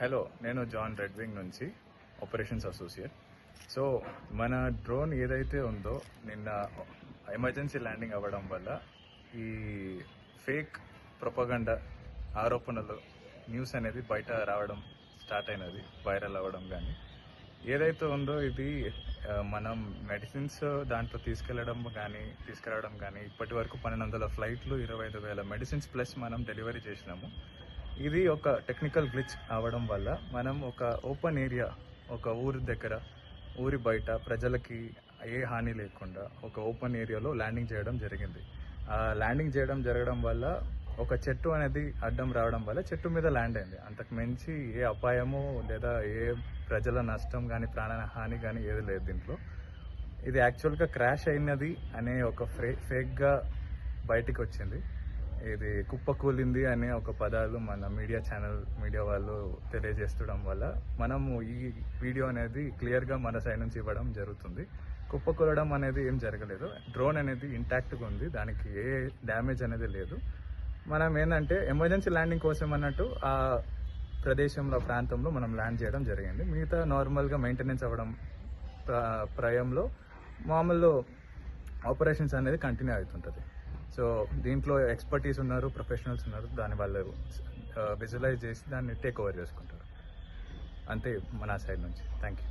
Hello, నేను John రెడ్వింగ్ నుంచి operations associate. So మన డ్రోన్ ఏదైతే ఉందో నిన్న ఎమర్జెన్సీ ల్యాండింగ్ అవ్వడం వల్ల ఈ ఫేక్ ప్రొపగండా ఆరోపణలు న్యూస్ అనేది బయట రావడం స్టార్ట్ అయినది, వైరల్ అవ్వడం. కానీ ఏదైతే ఉందో ఇది మనం మెడిసిన్స్ దాంట్లో తీసుకురావడం కానీ ఇప్పటి వరకు 1200 ఫ్లైట్లు, 25,000 మెడిసిన్స్ ప్లస్ మనం డెలివరీ చేసినాము. ఇది ఒక టెక్నికల్ గ్లిచ్ అవ్వడం వల్ల మనం ఒక ఓపెన్ ఏరియా, ఒక ఊరి బయట ప్రజలకి ఏ హాని లేకుండా ఒక ఓపెన్ ఏరియాలో ల్యాండింగ్ చేయడం జరిగింది. ఆ ల్యాండింగ్ జరగడం వల్ల ఒక చెట్టు అనేది అడ్డం రావడం వల్ల చెట్టు మీద ల్యాండ్ అయింది. అంతకు మించి ఏ అపాయము లేదా ఏ ప్రజల నష్టం కానీ ప్రాణ హాని కానీ ఏది లేదు దీంట్లో. ఇది యాక్చువల్గా క్రాష్ అయినది అనే ఒక ఫేక్గా బయటికి వచ్చింది. ఇది కుప్పకూలింది అనే ఒక పదాలు మన మీడియా వాళ్ళు తెలియజేస్తడం వల్ల మనము ఈ వీడియో అనేది క్లియర్గా మన సైడ్ నుంచి ఇవ్వడం జరుగుతుంది. కుప్పకూలడం అనేది ఏం జరగలేదు. డ్రోన్ అనేది ఇంటాక్ట్గా ఉంది, దానికి ఏ డ్యామేజ్ అనేది లేదు. మనం ఏంటంటే ఎమర్జెన్సీ ల్యాండింగ్ కోసం అన్నట్టు ఆ ప్రాంతంలో మనం ల్యాండ్ చేయడం జరిగింది. మిగతా నార్మల్గా మెయింటెనెన్స్ అవ్వడం ప్రయంలో మామూలు ఆపరేషన్స్ అనేది కంటిన్యూ అవుతుంటుంది. సో దీంట్లో ఎక్స్పర్టీస్ ఉన్నారు, ప్రొఫెషనల్స్ ఉన్నారు, దాని వాళ్ళు విజువలైజ్ చేసి దాన్ని టేక్ ఓవర్ చేసుకుంటారు. అంతే మన సైడ్ నుంచి. Thank you.